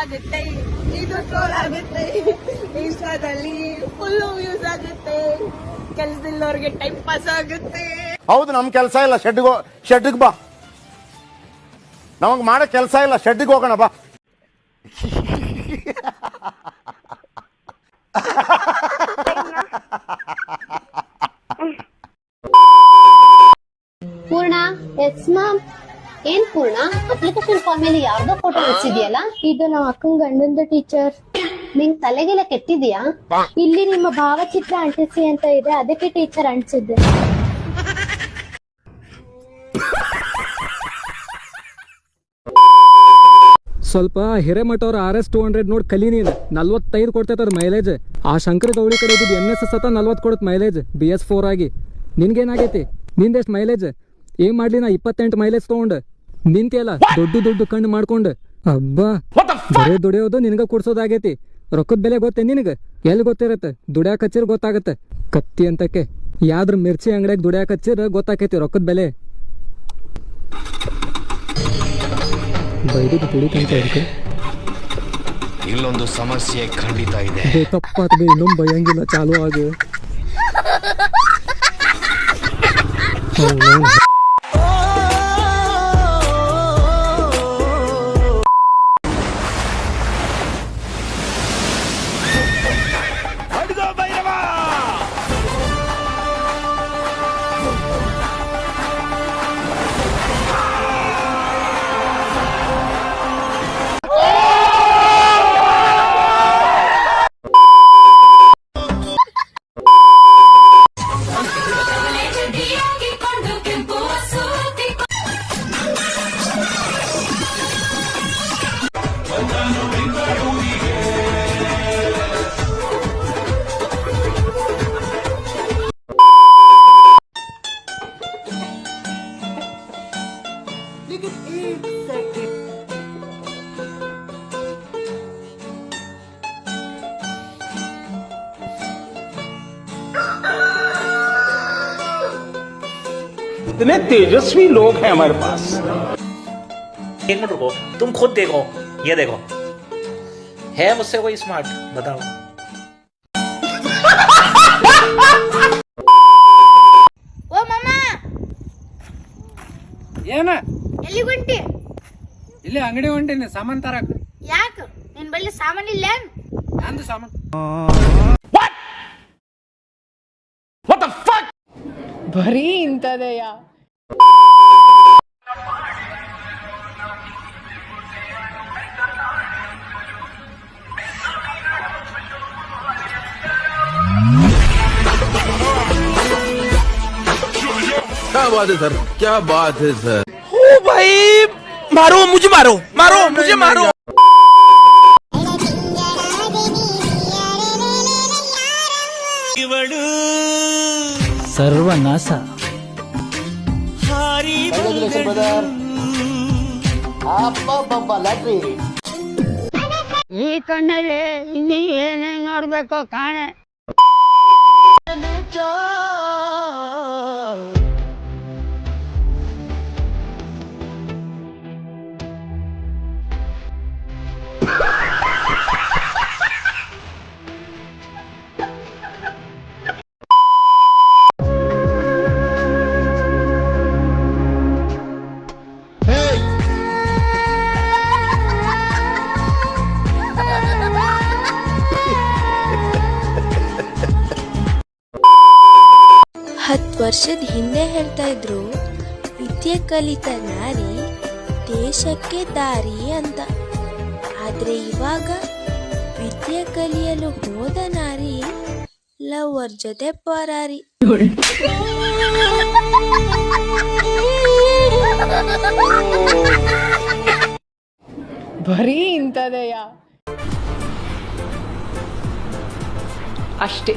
ಆಗುತ್ತೆ, ಇದು ಟ್ರೋಲ್ ಆಗುತ್ತೆ, ಇನ್ಸ್ಟಾದಲ್ಲಿ ಫುಲ್ ವ್ಯೂಸ್ ಆಗುತ್ತೆ, ಕೆಲಸದಿಲ್ಲವ್ರಿಗೆ ಟೈಮ್ ಪಾಸ್ ಆಗುತ್ತೆ. ಹೌದು, ನಮ್ ಕೆಲಸ ಇಲ್ಲ, ಶೆಡ್ಗೆ ಬಾ. ನಮಗ್ ಮಾಡೋ ಕೆಲಸ ಇಲ್ಲ, ಶೆಡ್ಗೆ ಹೋಗೋಣ ಬಾ. ಪೂರ್ಣ, ಎಸ್ ಮ್ಯಾಮ್. ಏನ್ ಪೂರ್ಣ, ಅಪ್ಲಿಕೇಶನ್ ಫಾರ್ಮ್ ಮೇಲೆ ಯಾರ್ದೋ ಫೋಟೋ ಹಚ್ಚಿದ್ಯಲ್ಲ? ಇದು ನಮ್ಮ ಅಕ್ಕನ ಗಂಡಂದು ಟೀಚರ್. ನಿಂಗ್ ತಲೆಗೆಲ್ಲ ಕೆಟ್ಟಿದ್ಯಾ? ಇಲ್ಲಿ ನಿಮ್ಮ ಭಾವಚಿತ್ರ ಅಂಟಿಸಿ ಅಂತ ಇದೆ, ಅದಕ್ಕೆ ಟೀಚರ್ ಅಂಟಿಸಿದ್ದೆ. ಸ್ವಲ್ಪ ಹಿರೇಮಠ ಅವ್ರ RS-200 ನೋಡಿ ಕಲಿ ನೀನು. 45 ಕೊಡ್ತೈತದ ಮೈಲೇಜ್. ಆ ಶಂಕರ ಗೌಳಿ ಕಡೆ ಇದ್ದಿದ್ದು NSS 40 ಕೊಡುತ್ತೆ ಮೈಲೇಜ್, BS4 ಆಗಿ. ನಿನ್ಗೇನಾಗೈತಿ? ನಿಂದೆಷ್ಟು ಮೈಲೇಜ್? ಏನ್ ಮಾಡ್ಲಿ, ನಾ 28 ಮೈಲೇಜ್ ತಗೊಂಡ್ ನಿಂತಿಯಲ್ಲ ದೊಡ್ಡ ಕಣ್ಣು ಮಾಡ್ಕೊಂಡು. ಅಬ್ಬಾ, ಬರೇ ದುಡಿಯೋದು ನಿನ್ಗ ಕುಡ್ಸೋದಾಗೈತಿ. ರೊಕ್ಕದ ಬೆಲೆ ಗೊತ್ತೇ ನಿನಗ? ಎಲ್ಲಿ ಗೊತ್ತಿರತ್ತೆ? ದುಡ್ಯಾಕ ಹಚ್ಚಿರ್ ಗೊತ್ತಾಗತ್ತೆ. ಕತ್ತಿ ಅಂತಕ್ಕೆ ಯಾವ್ದ್ರ ಮಿರ್ಚಿ ಅಂಗಡಿಯಾಗ ದುಡ್ಯಾಕ ಹಚ್ಚಿರ ಗೊತ್ತಾಕೈತಿ ರೊಕ್ಕದ ಬೆಲೆ. ಬೈದು ದುಡಿಕಂತ ಇದಕ್ಕೆ ಇಲ್ಲೊಂದು ಸಮಸ್ಯೆ ಖಂಡಿತ ಇದೆ. ತಪ್ಪಾತ್ಗೆ ಇನ್ನೊಂದು ಬೈಯಂಗಿಲ್ಲ, ಚಾಲು ಆಗಿ. इतने तेजस्वी लोग हैं हमारे पास. एक मिनट रुको, तुम खुद देखो, ये देखो, है मुझसे कोई स्मार्ट? बताओ. ಓ ಮಾಮ, ಏನ ಎಲ್ಲಿ ಹೊಂಟಿ? ಇಲ್ಲಿ ಅಂಗಡಿ ಹೊಂಟೀನಿ ಸಾಮಾನ್ ತರಕ್. ಯಾಕ ನಿನ್ ಬಳಿ ಸಾಮಾನ್ ಇಲ್ಲ? ನಂದು ಸಾಮಾನ್ ಬರೀ ಇಂತದೆಯ. क्या बात है सर, क्या बात है सर. ओ भाई, मारो मुझे, मारो मुझे, मारो. ಸರ್ವನಾಶ. ಈ ಕಣ್ಣಲ್ಲಿ ಇನ್ನೀ ಏನೇನ್ ನೋಡ್ಬೇಕೋ ಕಾಣೆ. ವರ್ಷದ ಹಿಂದೆ ಹೇಳ್ತಾ ಇದ್ರು, ವಿದ್ಯೆ ಕಲಿತ ನಾರಿ ದೇಶಕ್ಕೆ ದಾರಿ ಅಂತ. ಆದ್ರೆ ಇವಾಗ ವಿದ್ಯೆ ಕಲಿಯಲು ಹೋದ ನಾರಿ ಲವರ್ ಜೊತೆ ಪರಾರಿ. ಬರೀ ಇಂತದೆಯ. ಅಷ್ಟೇ.